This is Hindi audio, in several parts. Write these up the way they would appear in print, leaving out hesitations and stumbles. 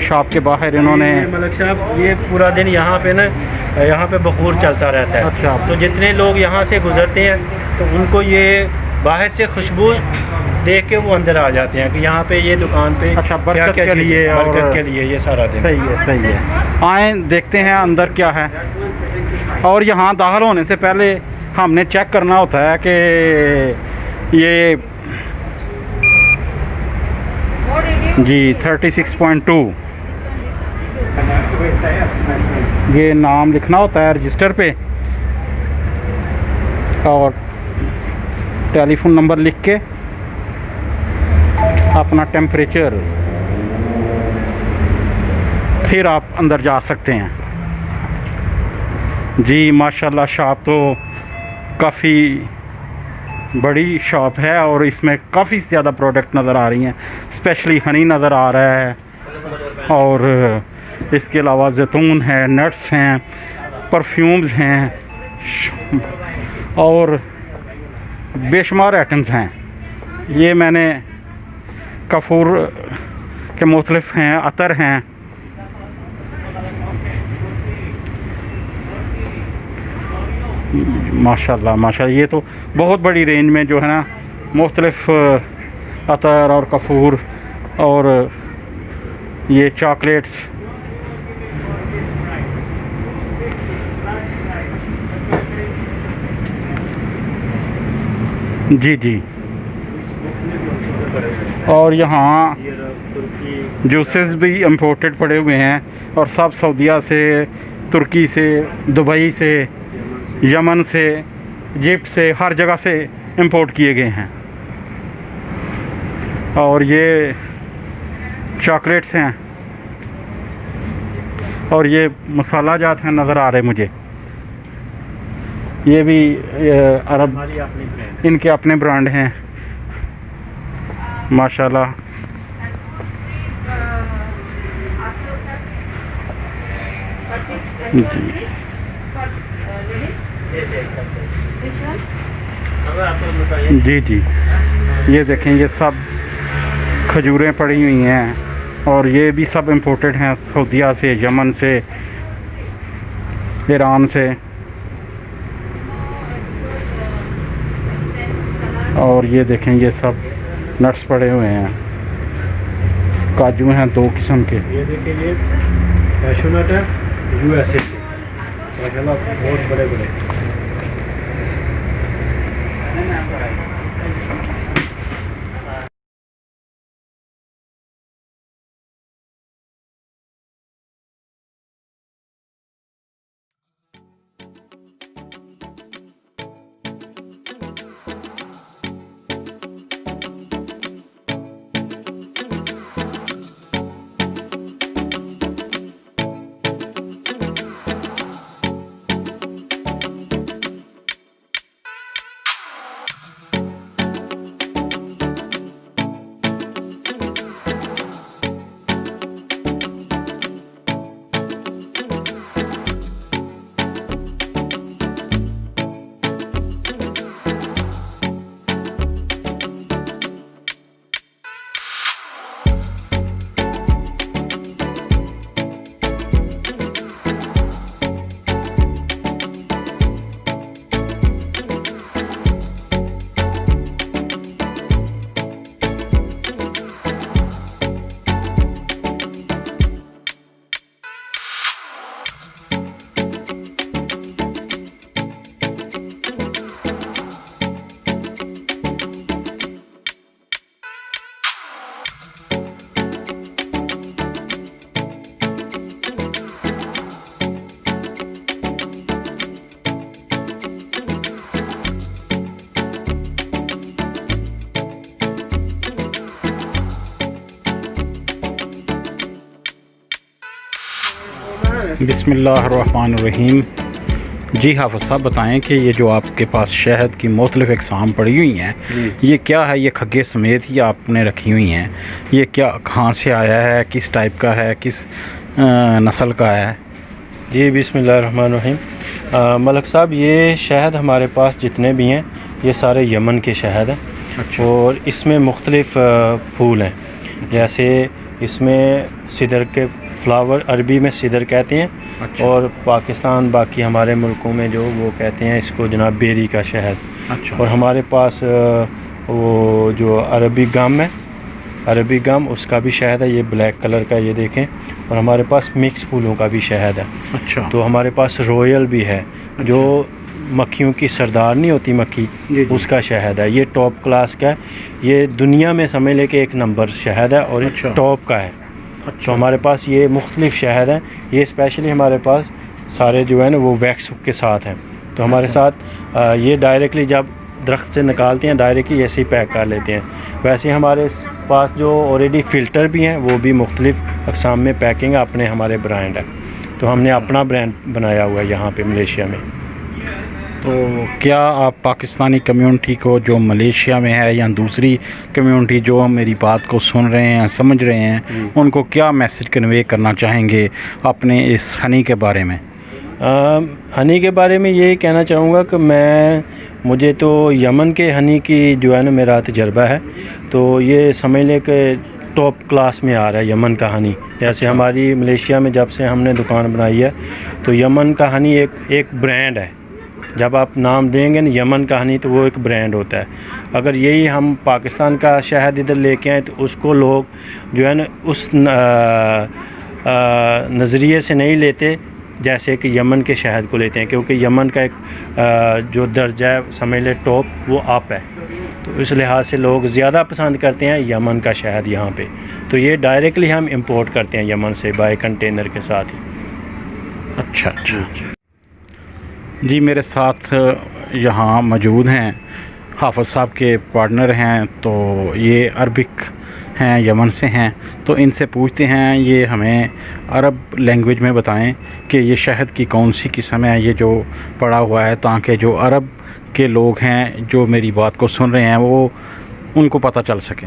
शॉप के बाहर इन्होंने मलिक साहब ये पूरा दिन यहाँ पे ना यहाँ पे बखूर चलता रहता है। अच्छा। तो जितने लोग यहाँ से गुजरते हैं तो उनको ये बाहर से खुशबू देख के वो अंदर आ जाते हैं कि यहाँ पे ये दुकान पे अच्छा, क्या बरकत क्या के चीज़ लिए और बरकत के लिए ये सारा दिन। सही है। आए देखते हैं अंदर क्या है। और यहाँ दाखिल होने से पहले हमने चेक करना होता है कि ये जी 36.2 ये नाम लिखना होता है रजिस्टर पे और टेलीफोन नंबर लिख के अपना टेम्परेचर, फिर आप अंदर जा सकते हैं। जी माशाल्लाह शॉप तो काफ़ी बड़ी शॉप है और इसमें काफ़ी ज़्यादा प्रोडक्ट नज़र आ रही हैं। स्पेशली हनी नज़र आ रहा है और इसके अलावा जैतून है, नट्स हैं, परफ्यूम्स हैं और बेशुमार आइटम्स हैं। ये मैंने कपूर के मुख्तलिफ हैं, अतर हैं। माशाल्लाह ये तो बहुत बड़ी रेंज में जो है ना मुख्तलिफ अतर और कपूर और ये चॉकलेट्स। जी और यहाँ जूसेस भी इंपोर्टेड पड़े हुए हैं और सब सऊदीया से, तुर्की से, दुबई से, यमन से, इजिप्ट से, हर जगह से इंपोर्ट किए गए हैं। और ये चॉकलेट्स हैं और ये मसाला जात हैं नज़र आ रहे मुझे। ये भी अरब इनके अपने ब्रांड हैं माशाल्लाह। जी ये देखें ये सब खजूरें पड़ी हुई हैं और ये भी सब इंपोर्टेड हैं सऊदीया से, यमन से, ईरान से। और ये देखें ये सब नट्स पड़े हुए हैं, काजू हैं 2 किस्म के। ये देखिए ये कैशू नट है USA से, माशाल्लाह बहुत बड़े बड़े। बिस्मिल्लाहिर्रहमानिर्रहीम। जी हाफ़िज़ साहब बताएं कि ये जो आपके पास शहद की मुख्तलिफ़ इक़साम पड़ी हुई हैं, ये क्या है? ये खग्गे समेत ही आपने रखी हुई हैं। ये क्या कहाँ से आया है, किस टाइप का है, किस नस्ल का है? जी बिस्मिल्लाहिर्रहमानिर्रहीम। मलिक साहब ये शहद हमारे पास जितने भी हैं ये सारे यमन के शहद हैं। अच्छा। और इसमें मुख्तलिफ़ फूल हैं, जैसे इसमें सिदर के फ्लावर, अरबी में सिदर कहते हैं। अच्छा। और पाकिस्तान बाकी हमारे मुल्कों में जो वो कहते हैं इसको जनाब बेरी का शहद। अच्छा। और हमारे पास वो जो अरबी गम है, अरबी गम उसका भी शहद है, ये ब्लैक कलर का, ये देखें। और हमारे पास मिक्स फूलों का भी शहद है। अच्छा। तो हमारे पास रॉयल भी है, जो मक्खियों की सरदार नहीं होती मक्खी, जी। उसका शहद है। ये टॉप क्लास का है, ये दुनिया में समझ ले कि 1 नंबर शहद है और अच्छा। ये टॉप का है। अच्छा। तो हमारे पास ये मुख्तलिफ शहद हैं। ये स्पेशली हमारे पास सारे जो है ना वो वैक्स के साथ हैं। तो हमारे साथ ये डायरेक्टली जब दरख्त से निकालते हैं डायरेक्टली ऐसे ही पैक कर लेते हैं। वैसे हमारे पास जो ऑलरेडी फ़िल्टर भी हैं वो भी मुख्तलिफ अक़साम में पैकिंग अपने हमारे ब्रांड है। तो हमने अपना ब्रांड बनाया हुआ है यहाँ पे मलेशिया में। तो क्या आप पाकिस्तानी कम्युनिटी को जो मलेशिया में है या दूसरी कम्युनिटी जो मेरी बात को सुन रहे हैं, समझ रहे हैं, उनको क्या मैसेज कन्वे करना चाहेंगे अपने इस हनी के बारे में? हनी के बारे में ये कहना चाहूँगा कि मुझे तो यमन के हनी की जो है ना मेरा तजर्बा है। तो ये समझ लें कि टॉप क्लास में आ रहा है यमन का हनी। जैसे हमारी मलेशिया में जब से हमने दुकान बनाई है तो यमन का हनी एक ब्रांड है। जब आप नाम देंगे ना यमन का हनी तो वो एक ब्रांड होता है। अगर यही हम पाकिस्तान का शहद इधर लेके आए तो उसको लोग जो है ना उस नज़रिए से नहीं लेते जैसे कि यमन के शहद को लेते हैं, क्योंकि यमन का एक जो दर्जा है समझ ले टॉप वो अप है। तो इस लिहाज से लोग ज़्यादा पसंद करते हैं यमन का शहद यहाँ पे। तो ये डायरेक्टली हम इंपोर्ट करते हैं यमन से बाय कंटेनर के साथ ही। अच्छा अच्छा जी। मेरे साथ यहाँ मौजूद हैं हाफ़िज़ साहब के पार्टनर हैं। तो ये अरबिक हैं, यमन से हैं। तो इनसे पूछते हैं ये हमें अरब लैंग्वेज में बताएं कि ये शहद की कौन सी किस्म है ये जो पड़ा हुआ है, ताकि जो अरब के लोग हैं जो मेरी बात को सुन रहे हैं वो उनको पता चल सके।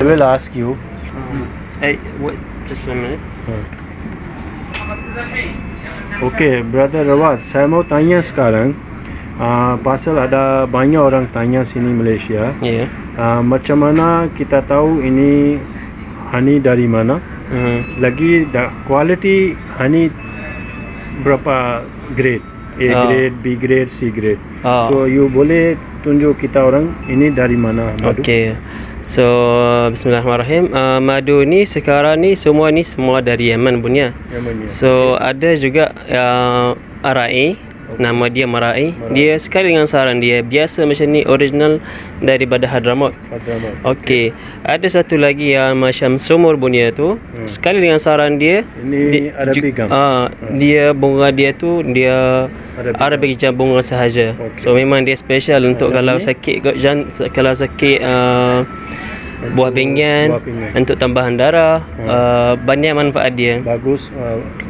I will ask you. Hey, wait, just a minute. Okay, brother Rawat, saya mau tanya sekarang, pasal ada banyak orang tanya sini Malaysia, Yeah. Macam mana kita tahu ini honey dari mana? Lagi quality honey berapa grade? A grade, B grade, C grade. So you boleh tunjuk kita orang ini dari mana madu? Okay. So bismillahirrahmanirrahim. Madu ni sekarang ni semua dari Yaman punya. Yaman, ya. So ada juga Arai, nama dia Marai. Dia sekali dengan saran dia biasa macam ni, original daripada Hadramaut. Hadramaut. Okey. Ada satu lagi yang macam sumur punya tu, sekali dengan saran dia. Ini Arabic gum. Dia bunga dia tu dia Arabic jam bunga sahaja. Okay. So memang dia special untuk kalau sakit kalau sakit buah pinggan, untuk tambahan darah, banyak manfaat dia. Bagus.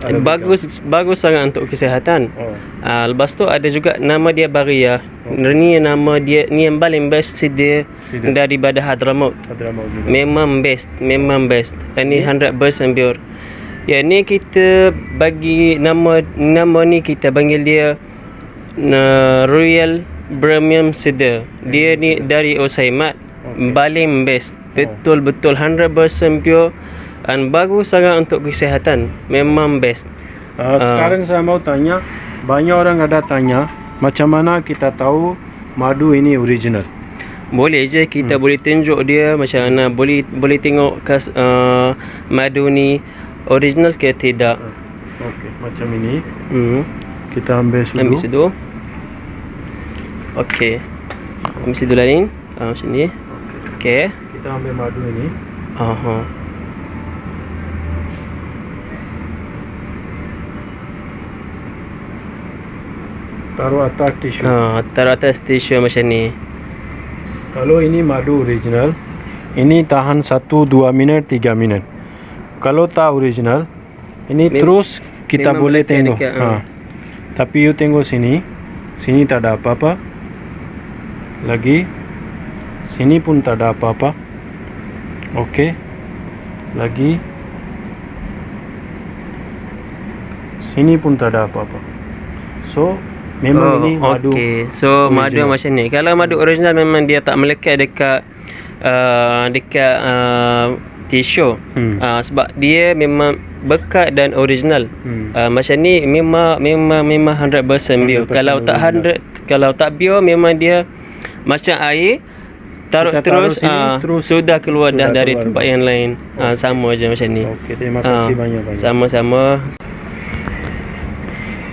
Arabic Bagus sangat untuk kesihatan. Lepas tu ada juga nama dia Baria. Ni nama dia ni yang paling best dia daripada Hadramaut. Hadramaut juga. Memang best. Ini 100% pure. Ya ni kita bagi nama ni kita panggil dia Royal Premium Cedar. Dia ni dari Usaimat. Paling best. Betul-betul 100% pure dan bagus sangat untuk kesihatan. Memang best. Sekarang saya mau tanya, banyak orang ada tanya macam mana kita tahu madu ini original? Boleh je kita boleh tunjuk dia macam mana, boleh tengok madu ni original ke tidak. Oke, macam ini. Kita Ambil ambil sudu. sudu. Okey. Ambil sudu lain. Macam ni. Okey. Kita ambil madu ini. Aha. Taruh atas tisu. Taruh atas tisu macam ni. Kalau ini madu original, ini tahan 1-2 minit, 3 minit. Kalau tak original, ini terus kita memang boleh dekat, tengok. dekat, Tapi you tengok sini, sini tak ada apa-apa. Lagi, sini pun tak ada apa-apa. Okey. Lagi, sini pun tak ada apa-apa. So, memang ini madu. Okey. So madu original. macam ni. Kalau madu original memang dia tak melekat dekat tisu. Sebab dia memang bekat dan original. Macam ni memang 100% bio. 100% Kalau tak 100, kalau tak bio memang dia macam air taruh Kita taruh terus, sini, terus sudah keluar dah sudah dari keluar. tempat yang lain. Sama je macam ni. Okey, terima kasih banyak-banyak. Sama-sama.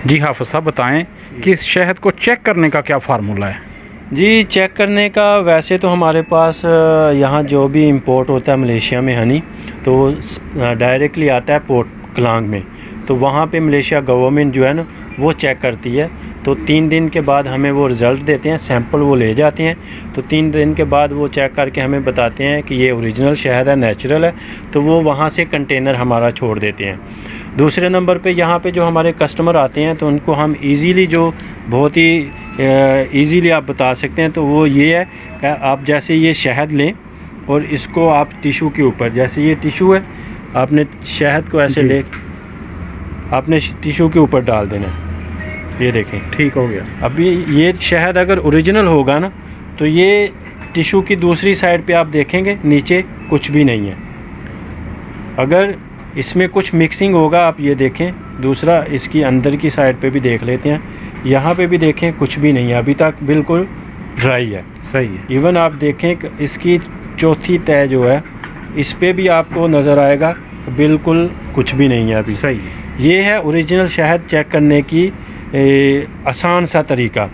जी हाफिज़ साहब बताएं कि इस शहद को चेक करने का क्या फार्मूला है? जी, चेक करने का वैसे तो हमारे पास यहाँ जो भी इंपोर्ट होता है मलेशिया में हनी, तो डायरेक्टली आता है पोर्ट क्लांग में। तो वहाँ पे मलेशिया गवर्नमेंट जो है ना वो चेक करती है। तो 3 दिन के बाद हमें वो रिज़ल्ट देते हैं, सैंपल वो ले जाते हैं। तो 3 दिन के बाद वो चेक करके हमें बताते हैं कि ये ओरिजिनल शहद है, नेचुरल है। तो वो वहाँ से कंटेनर हमारा छोड़ देते हैं। दूसरे नंबर पे यहाँ पे जो हमारे कस्टमर आते हैं तो उनको हम इजीली, जो बहुत ही इजीली आप बता सकते हैं, तो वो ये है कि आप जैसे ये शहद लें और इसको आप टिशू के ऊपर, जैसे ये टिशू है, आपने शहद को ऐसे ले आपने टिशू के ऊपर डाल देना है। ये देखें, ठीक हो गया। अभी ये शहद अगर ओरिजिनल होगा ना, तो ये टिशू की दूसरी साइड पे आप देखेंगे नीचे कुछ भी नहीं है। अगर इसमें कुछ मिक्सिंग होगा, आप ये देखें, दूसरा इसकी अंदर की साइड पे भी देख लेते हैं, यहाँ पे भी देखें कुछ भी नहीं है, अभी तक बिल्कुल ड्राई है। सही है। इवन आप देखें कि इसकी चौथी तय जो है, इस पे भी आपको नज़र आएगा कि बिल्कुल कुछ भी नहीं है अभी। सही है। ये है ओरिजिनल शहद चेक करने की आसान सा तरीका।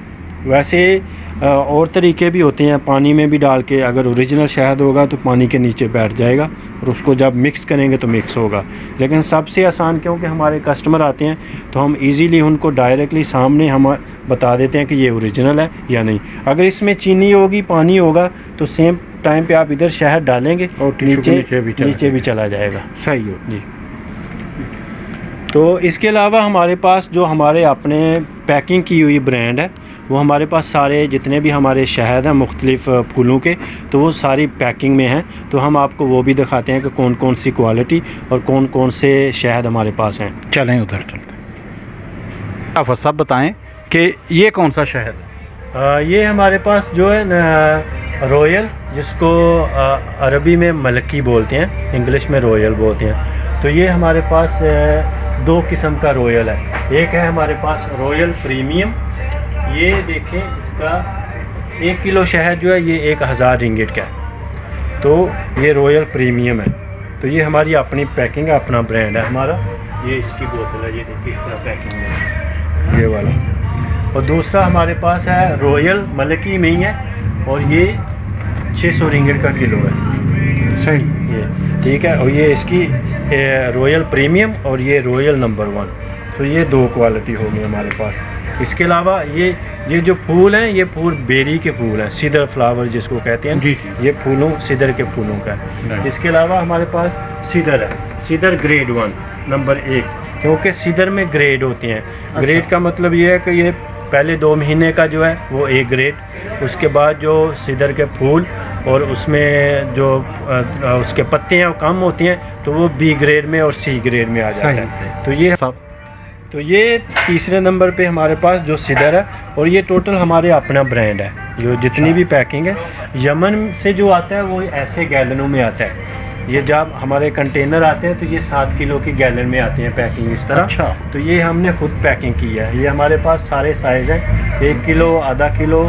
वैसे और तरीके भी होते हैं, पानी में भी डाल के, अगर ओरिजिनल शहद होगा तो पानी के नीचे बैठ जाएगा और उसको जब मिक्स करेंगे तो मिक्स होगा। लेकिन सबसे आसान, क्योंकि हमारे कस्टमर आते हैं तो हम इजीली उनको डायरेक्टली सामने हम बता देते हैं कि ये ओरिजिनल है या नहीं। अगर इसमें चीनी होगी, पानी होगा, तो सेम टाइम पे आप इधर शहद डालेंगे और टिश्यू के नीचे भी चला जाएगा। सही हो जी। तो इसके अलावा हमारे पास जो हमारे अपने पैकिंग की हुई ब्रांड है, वो हमारे पास सारे जितने भी हमारे शहद हैं मुख्तलिफ़ फूलों के, तो वो सारी पैकिंग में हैं। तो हम आपको वो भी दिखाते हैं कि कौन कौन सी क्वालिटी और कौन कौन से शहद हमारे पास हैं। चलें उधर चलते हैं। हाफिज़ साहब बताएं कि ये कौन सा शहद है? ये हमारे पास जो है न, रॉयल, जिसको अरबी में मलकी बोलते हैं, इंग्लिश में रॉयल बोलते हैं। तो ये हमारे पास 2 किस्म का रॉयल है। एक है हमारे पास रॉयल प्रीमियम, ये देखें, इसका 1 किलो शहद जो है ये 1000 रिंगिट का है। तो ये रॉयल प्रीमियम है। तो ये हमारी अपनी पैकिंग है, अपना ब्रांड है हमारा। ये इसकी बोतल है, ये देखिए इस तरह पैकिंग में, ये वाला। और दूसरा हमारे पास है रॉयल मलकी में ही है, और ये 600 रिंगिट का किलो है। सही। ये ठीक है। और ये इसकी रॉयल प्रीमियम और ये रॉयल नंबर 1। तो ये 2 क्वालिटी होगी हमारे पास। इसके अलावा ये जो फूल हैं, ये फूल बेरी के फूल हैं, सीडर फ्लावर जिसको कहते हैं। जी जी। ये फूलों, सीडर के फूलों का है। इसके अलावा हमारे पास सीडर है, सीडर ग्रेड 1 नंबर 1, क्योंकि सीडर में ग्रेड होते हैं। ग्रेड का मतलब ये है कि ये पहले 2 महीने का जो है वो A ग्रेड, उसके बाद जो सीडर के फूल और उसमें जो उसके पत्ते हैं वो कम होती हैं, तो वो B ग्रेड में और C ग्रेड में आ जाता है। तो ये तीसरे नंबर पे हमारे पास जो सीडर है, और ये टोटल हमारे अपना ब्रांड है। जो जितनी भी पैकिंग है, यमन से जो आता है वो ऐसे गैलनों में आता है। ये जब हमारे कंटेनर आते हैं तो ये 7 किलो की गैलन में आती है पैकिंग इस तरह। अच्छा। तो ये हमने खुद पैकिंग की है। ये हमारे पास सारे साइज़ हैं, 1 किलो, आधा किलो,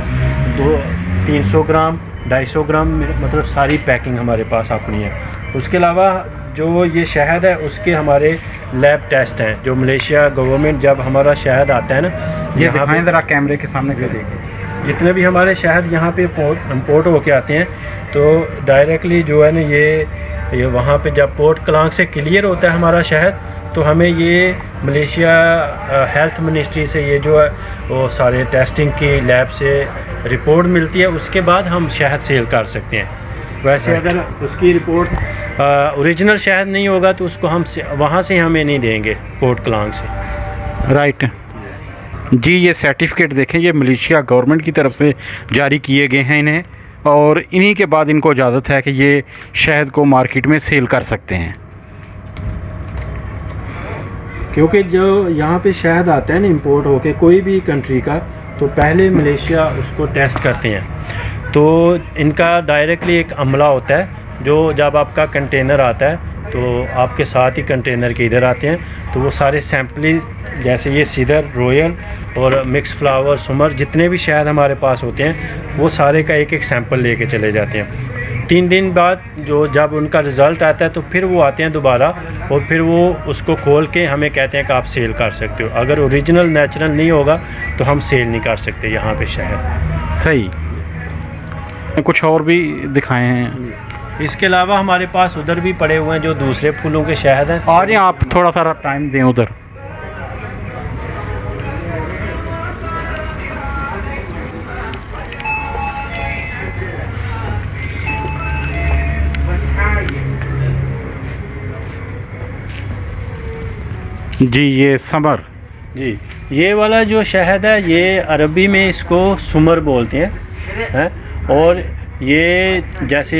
300 ग्राम, 250 ग्राम, मतलब सारी पैकिंग हमारे पास अपनी है। उसके अलावा जो ये शहद है उसके हमारे लैब टेस्ट हैं जो मलेशिया गवर्नमेंट जब हमारा शहद आता है ना, ये यहाँ दिखाएं पे ज़रा कैमरे के सामने के देखिए। जितने भी हमारे शहद यहाँ पे इम्पोर्ट होके आते हैं तो डायरेक्टली जो है ना ये वहाँ पे जब पोर्ट क्लांग से क्लियर होता है हमारा शहद, तो हमें ये मलेशिया हेल्थ मिनिस्ट्री से ये जो है वो सारे टेस्टिंग की लैब से रिपोर्ट मिलती है, उसके बाद हम शहद सेल कर सकते हैं। वैसे अगर उसकी रिपोर्ट ओरिजिनल शहद नहीं होगा तो उसको हम वहाँ से हमें नहीं देंगे पोर्ट क्लांग से। राइट जी, ये सर्टिफिकेट देखें, ये मलेशिया गवर्नमेंट की तरफ से जारी किए गए हैं इन्हें, और इन्हीं के बाद इनको इजाज़त है कि ये शहद को मार्केट में सेल कर सकते हैं। क्योंकि जो यहाँ पे शहद आता है ना इंपोर्ट होके कोई भी कंट्री का, तो पहले मलेशिया उसको टेस्ट करते हैं। तो इनका डायरेक्टली एक अमला होता है जो जब आपका कंटेनर आता है तो आपके साथ ही कंटेनर के इधर आते हैं, तो वो सारे सैम्पल जैसे ये सीडर, रॉयल और मिक्स फ्लावर, सुमर, जितने भी शहद हमारे पास होते हैं वो सारे का एक एक सैंपल लेके चले जाते हैं। 3 दिन बाद जो जब उनका रिज़ल्ट आता है तो फिर वो आते हैं दोबारा, और फिर वो उसको खोल के हमें कहते हैं कि आप सेल कर सकते हो। अगर ओरिजिनल नेचुरल नहीं होगा तो हम सेल नहीं कर सकते यहाँ पे शहद। सही, कुछ और भी दिखाए हैं। इसके अलावा हमारे पास उधर भी पड़े हुए हैं जो दूसरे फूलों के शहद हैं। और यहाँ आप थोड़ा सा टाइम दें उधर। जी, ये समर, जी, ये वाला जो शहद है ये अरबी में इसको सुमर बोलते हैं, और ये जैसे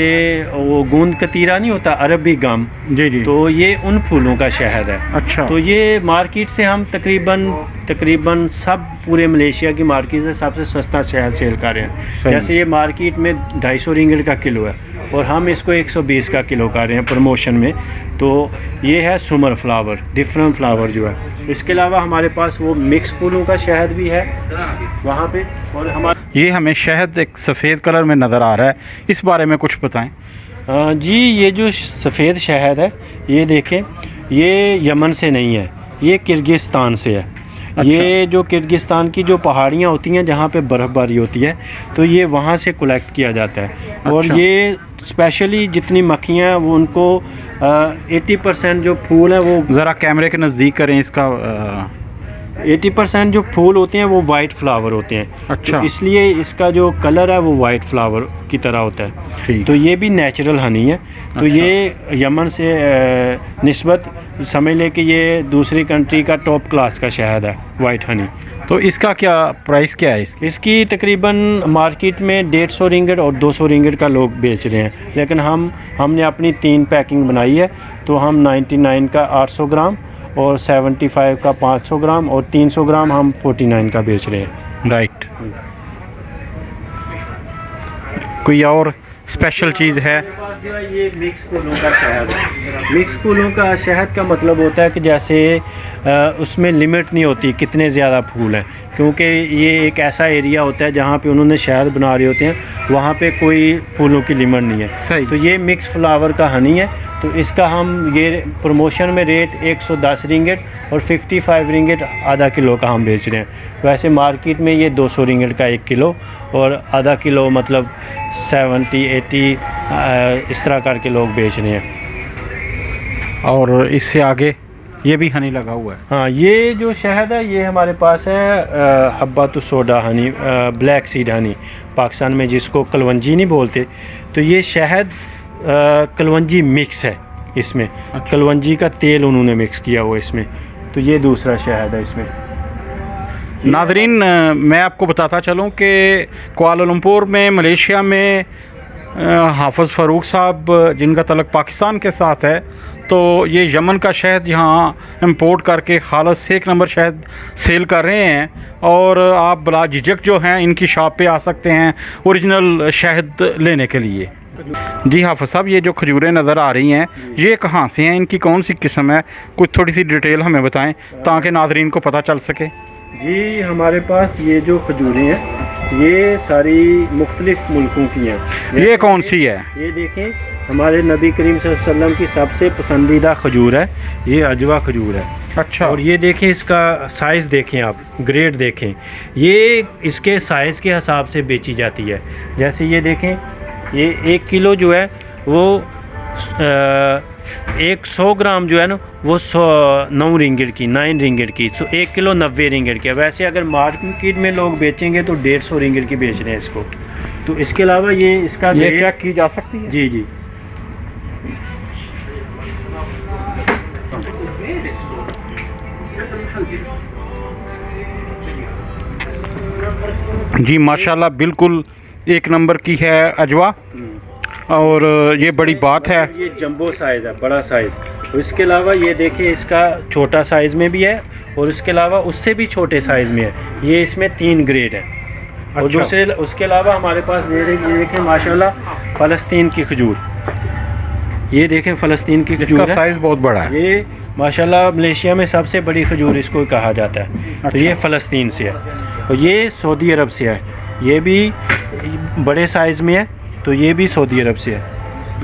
वो गूंद कतीरा नहीं होता अरबी गम, जी, तो ये उन फूलों का शहद है। अच्छा। तो ये मार्केट से हम तकरीबन सब पूरे मलेशिया की मार्केट से सबसे सस्ता शहद सेल कर रहे हैं। जैसे ये मार्केट में 250 रिंगिट का किलो है और हम इसको 120 का किलो कर रहे हैं प्रमोशन में। तो ये है सुमर फ्लावर, डिफरेंट फ्लावर जो है। इसके अलावा हमारे पास वो मिक्स फूलों का शहद भी है वहाँ पे। और हमारे ये हमें शहद एक सफ़ेद कलर में नज़र आ रहा है, इस बारे में कुछ बताएं। जी, ये जो सफ़ेद शहद है ये देखें, ये यमन से नहीं है, ये किर्गिस्तान से है। अच्छा। ये जो किर्गिस्तान की जो पहाड़ियाँ होती हैं जहाँ पे बर्फ़बारी होती है, तो ये वहाँ से कलेक्ट किया जाता है। और अच्छा। ये स्पेशली जितनी मक्खियाँ हैं वो उनको 80% जो फूल हैं वो ज़रा कैमरे के नज़दीक करें इसका। 80% जो फूल होते हैं वो वाइट फ्लावर होते हैं। अच्छा। तो इसलिए इसका जो कलर है वो वाइट फ्लावर की तरह होता है। ठीक। तो ये भी नेचुरल हनी है। तो ये यमन से निस्बत समझ ले कि ये दूसरी कंट्री का टॉप क्लास का शहद है, वाइट हनी। तो इसका क्या प्राइस क्या है इसकी? इसकी तकरीबन मार्केट में 150 रिंगिट और 200 रिंगिट का लोग बेच रहे हैं, लेकिन हमने अपनी 3 पैकिंग बनाई है। तो हम 99 का 800 ग्राम और 75 का 500 ग्राम और 300 ग्राम हम 49 का बेच रहे हैं। राइट। कोई और स्पेशल चीज़ है? जो है ये मिक्स फूलों का शहद है। मिक्स फूलों का शहद का मतलब होता है कि जैसे उसमें लिमिट नहीं होती कितने ज़्यादा फूल हैं, क्योंकि ये एक ऐसा एरिया होता है जहाँ पे उन्होंने शहद बना रहे होते हैं, वहाँ पे कोई फूलों की लिमिट नहीं है। सही। तो ये मिक्स फ्लावर का हनी है। तो इसका हम ये प्रमोशन में रेट 110 रिंगिट और 55 रिंगिट आधा किलो का हम बेच रहे हैं। वैसे मार्केट में ये 200 रिंगिट का 1 किलो और आधा किलो मतलब 70-80 इस तरह करके लोग बेच रहे हैं। और इससे आगे ये भी हनी लगा हुआ है। हाँ, ये जो शहद है ये हमारे पास है हब्बातु सोडा honey, black seed honey, Pakistan में जिसको कलवंजी नहीं बोलते। तो ये शहद कलवंजी मिक्स है इसमें। अच्छा। कलवंजी का तेल उन्होंने मिक्स किया हुआ इसमें। तो ये दूसरा शहद है इसमें। नाज़रीन, मैं आपको बताता चलूं कि कुआलालंपुर में मलेशिया में हाफ़िज़ फ़ारूक साहब जिनका तल्लुक़ पाकिस्तान के साथ है, तो ये यमन का शहद यहाँ इंपोर्ट करके खालस 1 नंबर शहद सेल कर रहे हैं। और आप बला झिझक जो हैं इनकी शॉप पे आ सकते हैं ओरिजिनल शहद लेने के लिए। जी हाफ़िज़ साहब, ये जो खजूरें नज़र आ रही हैं ये कहाँ से हैं, इनकी कौन सी किस्म है, कुछ थोड़ी सी डिटेल हमें बताएं ताकि नाज़रीन को पता चल सके। जी, हमारे पास ये जो खजूरें हैं ये सारी मुख्तलिफ मुल्कों की हैं। ये कौन सी है? ये देखें, हमारे नबी करीम सल्लल्लाहु अलैहि वसल्लम की सबसे पसंदीदा खजूर है, ये अजवा खजूर है। अच्छा। और ये देखें, इसका साइज़ देखें आप, ग्रेड देखें, ये इसके साइज़ के हिसाब से बेची जाती है। जैसे ये देखें, ये 1 किलो जो है वो 100 ग्राम जो है ना वो 9 रिंगिट की, 9 रिंगिट की। 1 किलो 90 रिंगिट की है। वैसे अगर मार्केट में लोग बेचेंगे तो 150 रिंगिट की बेच रहे हैं इसको। तो इसके अलावा ये इसका ये चेक की जा सकती है? जी जी। जी माशाल्लाह, बिल्कुल 1 नंबर की है अजवा, और ये बड़ी बात है। ये जंबो साइज़ है, बड़ा साइज़। तो इसके अलावा ये देखिए, इसका छोटा साइज़ में भी है और इसके अलावा उससे भी छोटे साइज़ में है। ये इसमें 3 ग्रेड है। और अच्छा। दूसरे उसके अलावा हमारे पास ये देखें माशाल्लाह फ़लस्तीन की खजूर, ये देखें फ़लस्तीन की खजूर इसका है। साइज़ बहुत बड़ा है। ये माशाल्लाह मलेशिया में सबसे बड़ी खजूर इसको कहा जाता है। तो ये फ़लस्तीन से है और ये सऊदी अरब से है। ये भी बड़े साइज़ में है, तो ये भी सऊदी अरब से है।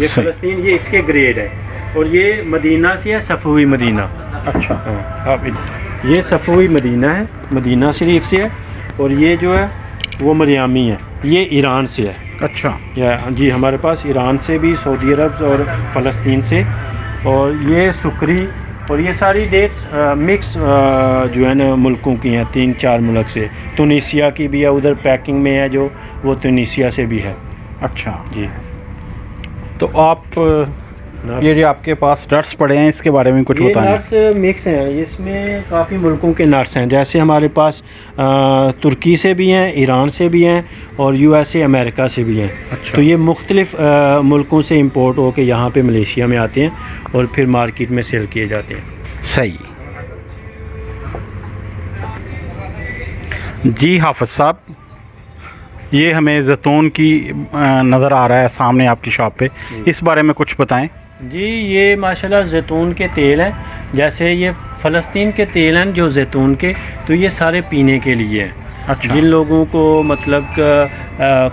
ये सही। फ़लस्तीन, ये इसके ग्रेड है। और ये मदीना से है, सफ़वी मदीना। अच्छा। हाँ, आप ये सफ़वी मदीना है, मदीना शरीफ से है। और ये जो है वो मरियामी है, ये ईरान से है। अच्छा। या जी, हमारे पास ईरान से भी, सऊदी अरब और फ़लस्तीन से। और ये सुकरी और ये सारी डेट्स मिक्स जो है ना मुल्कों की हैं, 3-4 मुल्क से। तुनीसिया की भी है, उधर पैकिंग में है जो, वो तुनीसिया से भी है। अच्छा जी। तो आप ये जो आपके पास नट्स पड़े हैं, इसके बारे में कुछ ये बताएं। नट्स मिक्स हैं, इसमें काफ़ी मुल्कों के नट्स हैं। जैसे हमारे पास तुर्की से भी हैं, ईरान से भी हैं और USA अमेरिका से भी हैं। अच्छा। तो ये मुख्तलिफ़ मुल्कों से इंपोर्ट होकर यहाँ पे मलेशिया में आते हैं और फिर मार्केट में सेल किए जाते हैं। सही। जी हाफिज़ साहब, ये हमें जैतून की नज़र आ रहा है सामने आपकी शॉप पे, इस बारे में कुछ बताएं। जी, ये माशाल्लाह जैतून के तेल हैं। जैसे ये फ़लस्तीन के तेल हैं जो जैतून के, तो ये सारे पीने के लिए हैं। अच्छा। जिन लोगों को मतलब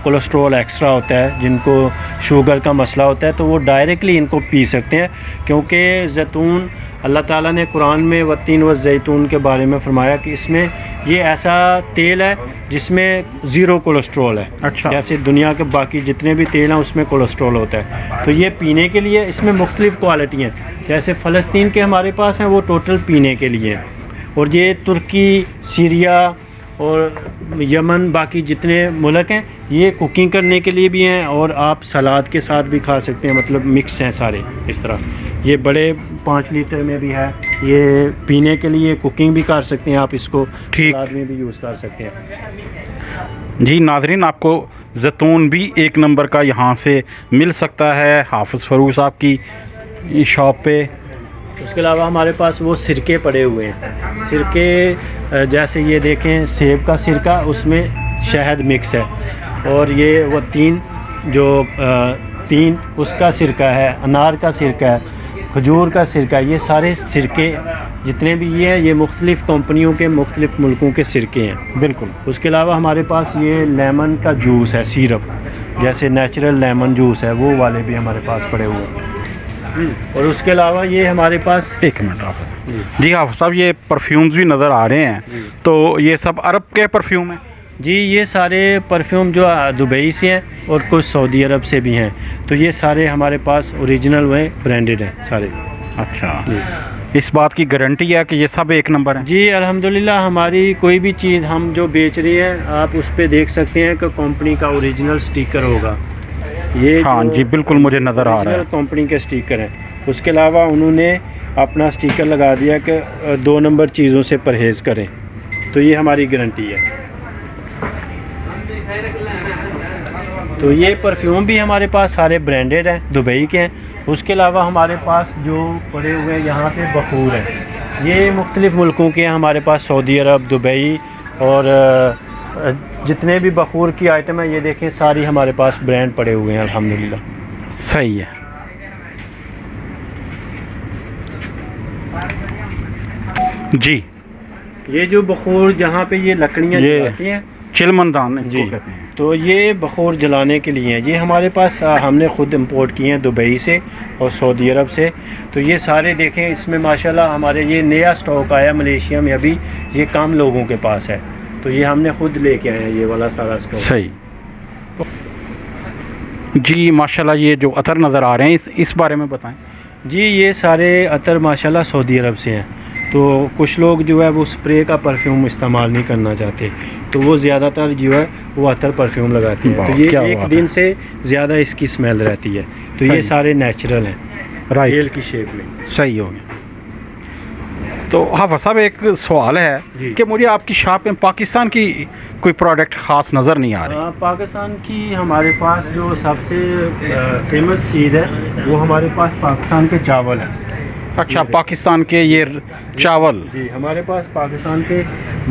कोलेस्ट्रॉल एक्स्ट्रा होता है, जिनको शुगर का मसला होता है, तो वो डायरेक्टली इनको पी सकते हैं। क्योंकि जैतून, अल्लाह ताला ने कुरान में वत्तीन व ज़ैतून के बारे में फरमाया कि इसमें ये ऐसा तेल है जिसमें ज़ीरो कोलेस्ट्रॉल है। अच्छा। जैसे दुनिया के बाकी जितने भी तेल हैं उसमें कोलेस्ट्रॉल होता है। तो ये पीने के लिए, इसमें मुख्तलिफ़ क्वालिटी हैं। जैसे फ़लस्तीन के हमारे पास हैं, वो टोटल पीने के लिए हैं। और ये तुर्की, सीरिया और यमन, बाकी जितने मुल्क हैं, ये कुकिंग करने के लिए भी हैं और आप सलाद के साथ भी खा सकते हैं। मतलब मिक्स हैं सारे इस तरह। ये बड़े 5 लीटर में भी है, ये पीने के लिए, कुकिंग भी कर सकते हैं आप इसको, ठीक। सलाद में भी यूज़ कर सकते हैं। जी नाज़रीन, आपको जैतून भी 1 नंबर का यहाँ से मिल सकता है हाफिज़ फ़रूक साहब की शॉप पे। उसके अलावा हमारे पास वो सिरके पड़े हुए हैं। सिरके जैसे ये देखें, सेब का सिरका, उसमें शहद मिक्स है। और ये वो 3 उसका सिरका है, अनार का सिरका है, खजूर का सिरका है। ये सारे सिरके जितने भी ये हैं, ये मुख्तलिफ़ कंपनियों के, मुख्तलिफ़ मुल्कों के सिरके हैं। बिल्कुल। उसके अलावा हमारे पास ये लेमन का जूस है, सिरप, जैसे नेचुरल लेमन जूस है, वो वाले भी हमारे पास पड़े हुए हैं। और उसके अलावा ये हमारे पास 1 मिनट हाफिज़ जी, हाफिज़ साहब ये परफ्यूम्स भी नज़र आ रहे हैं, तो ये सब अरब के परफ्यूम हैं? जी, ये सारे परफ्यूम जो दुबई से हैं और कुछ सऊदी अरब से भी हैं। तो ये सारे हमारे पास ओरिजिनल व ब्रांडेड हैं सारे। अच्छा। इस बात की गारंटी है कि ये सब 1 नंबर है? जी अल्हम्दुलिल्लाह, हमारी कोई भी चीज़ हम जो बेच रहे हैं, आप उस पर देख सकते हैं कि कंपनी का ओरिजिनल स्टिकर होगा। ये हाँ जी, बिल्कुल मुझे नज़र आ रहा है। कंपनी के स्टिकर हैं। उसके अलावा उन्होंने अपना स्टिकर लगा दिया कि 2 नंबर चीज़ों से परहेज़ करें। तो ये हमारी गारंटी है। तो ये परफ्यूम भी हमारे पास सारे ब्रांडेड हैं, दुबई के हैं। उसके अलावा हमारे पास जो पड़े हुए यहाँ पे बखूर हैं, ये मुख्तलिफ़ मुल्कों के हैं हमारे पास, सऊदी अरब, दुबई और जितने भी बखूर की आइटम है, ये देखें सारी हमारे पास ब्रांड पड़े हुए हैं अल्हम्दुलिल्लाह। सही है। जी, ये जो बखूर जहाँ पे ये लकड़ियाँ ये जलाती हैं, चिलमनदान इसको जी। कहते हैं। तो ये बखूर जलाने के लिए हैं। ये हमारे पास हमने ख़ुद इंपोर्ट किए हैं दुबई से और सऊदी अरब से। तो ये सारे देखें, इसमें माशाल्लाह हमारे ये नया स्टॉक आया मलेशिया में, अभी ये कम लोगों के पास है, तो ये हमने ख़ुद लेके आए हैं ये वाला सारा स्टॉक। सही जी। माशाल्लाह ये जो अतर नज़र आ रहे हैं इस बारे में बताएं। जी, ये सारे अतर माशाल्लाह सऊदी अरब से हैं। तो कुछ लोग जो है वो स्प्रे का परफ्यूम इस्तेमाल नहीं करना चाहते, तो वो ज़्यादातर जो है वो अतर परफ्यूम लगाते हैं। तो ये क्या एक बात दिन से ज़्यादा इसकी स्मेल रहती है। तो ये सारे नेचुरल हैं, राइट, बेल की शेप में। सही हो गया। तो हाफ़िज़ साहब एक सवाल है कि मुझे आपकी शॉप में पाकिस्तान की कोई प्रोडक्ट ख़ास नज़र नहीं आ रही। पाकिस्तान की हमारे पास जो सबसे फेमस चीज़ है वो हमारे पास पाकिस्तान के चावल है। अच्छा, पाकिस्तान के ये चावल। जी, हमारे पास पाकिस्तान के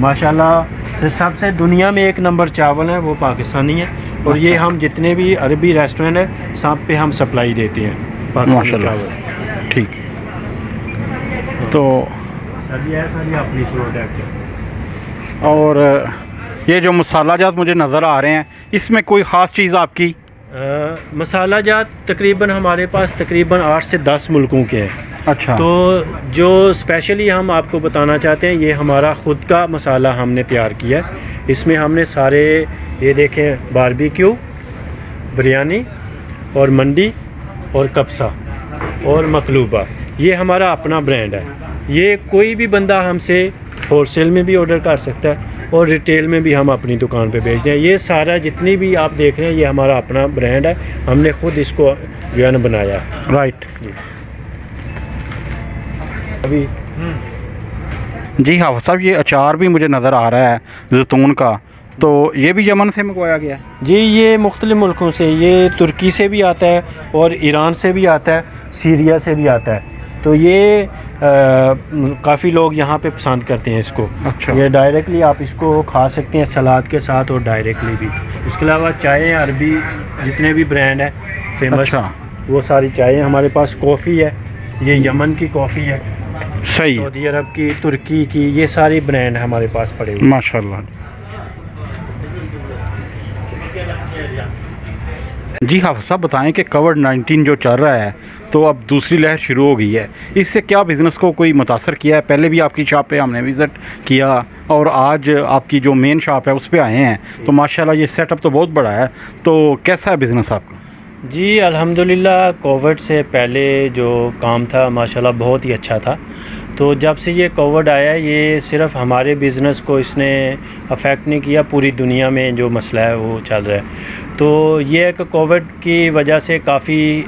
माशाल्लाह से सबसे दुनिया में एक नंबर चावल है, वो पाकिस्तानी है। और ये हम जितने भी अरबी रेस्टोरेंट हैं सब पे हम सप्लाई देते हैं पाकिस्तानी माशाल्लाह, चावल। ठीक। तो सर ये है सारी अपनी प्रोडक्ट है। और ये जो मसाला जात मुझे नज़र आ रहे हैं, इसमें कोई ख़ास चीज़ आपकी? मसाला जात तकरीबन हमारे पास तकरीबन 8 से 10 मुल्कों के हैं। अच्छा। तो जो स्पेशली हम आपको बताना चाहते हैं, ये हमारा ख़ुद का मसाला हमने तैयार किया है। इसमें हमने सारे ये देखें, बारबेक्यू, बिरयानी और मंडी और कब्सा और मकलूबा, ये हमारा अपना ब्रांड है। ये कोई भी बंदा हमसे होलसेल में भी ऑर्डर कर सकता है और रिटेल में भी हम अपनी दुकान पे बेचते हैं। ये सारा जितनी भी आप देख रहे हैं ये हमारा अपना ब्रांड है, हमने खुद इसको जो है ना बनाया। राइट अभी जी हाँ साहब, ये अचार भी मुझे नज़र आ रहा है जैतून का, तो ये भी यमन से मंगवाया गया है? जी, ये मुख्तलिफ़ मुल्कों से, ये तुर्की से भी आता है और ईरान से भी आता है, सीरिया से भी आता है। तो ये काफ़ी लोग यहाँ पे पसंद करते हैं इसको। अच्छा। ये डायरेक्टली आप इसको खा सकते हैं सलाद के साथ और डायरेक्टली भी। उसके अलावा चाय अरबी जितने भी ब्रांड है फेमस, अच्छा। वो सारी चाय हमारे पास। कॉफ़ी है, ये यमन की कॉफ़ी है, सही, सऊदी अरब की, तुर्की की, ये सारी ब्रांड हमारे पास पड़े हुए। माशाल्लाह। जी हाँ साहब, बताएं कि कोविड-19 जो चल रहा है तो अब दूसरी लहर शुरू हो गई है, इससे क्या बिज़नेस को कोई मुतासर किया है? पहले भी आपकी शॉप पे हमने विज़िट किया और आज आपकी जो मेन शॉप है उस पे आए हैं, तो माशाल्लाह ये सेटअप तो बहुत बड़ा है, तो कैसा है बिज़नेस आपका? जी अल्हम्दुलिल्लाह, कोविड से पहले जो काम था माशाल्लाह बहुत ही अच्छा था। तो जब से ये कोविड आया, ये सिर्फ हमारे बिज़नेस को इसने अफेक्ट नहीं किया, पूरी दुनिया में जो मसला है वो चल रहा है। तो ये है कि कोविड की वजह से काफ़ी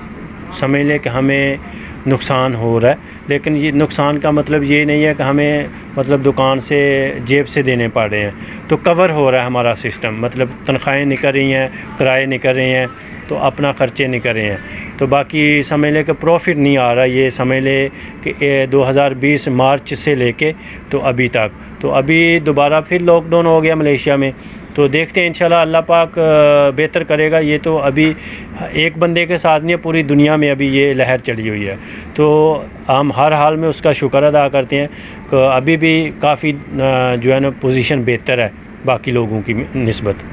समझ लें कि हमें नुकसान हो रहा है, लेकिन ये नुकसान का मतलब ये नहीं है कि हमें मतलब दुकान से जेब से देने पड़ रहे हैं। तो कवर हो रहा है हमारा सिस्टम, मतलब तनख्वाहें निकल रही हैं, किराए निकल रहे हैं, तो अपना ख़र्चे निकल रहे हैं। तो बाकी समझ लें कि प्रॉफिट नहीं आ रहा। ये समझ लें कि 2020 मार्च से लेके तो अभी तक, तो अभी दोबारा फिर लॉकडाउन हो गया मलेशिया में। तो देखते हैं इंशाल्लाह अल्लाह पाक बेहतर करेगा। ये तो अभी एक बंदे के साथ नहीं, पूरी दुनिया में अभी ये लहर चली हुई है। तो हम हर हाल में उसका शुक्र अदा करते हैं कि अभी भी काफ़ी जो है ना पोजीशन बेहतर है बाकी लोगों की निस्बत।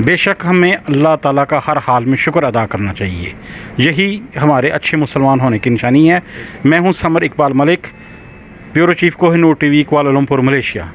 बेशक हमें अल्लाह ताला का हर हाल में शुक्र अदा करना चाहिए, यही हमारे अच्छे मुसलमान होने की निशानी है। मैं हूं summer Iqbal Malik, bureau chief Kohinoor TV, Kuala Lumpur, Malaysia.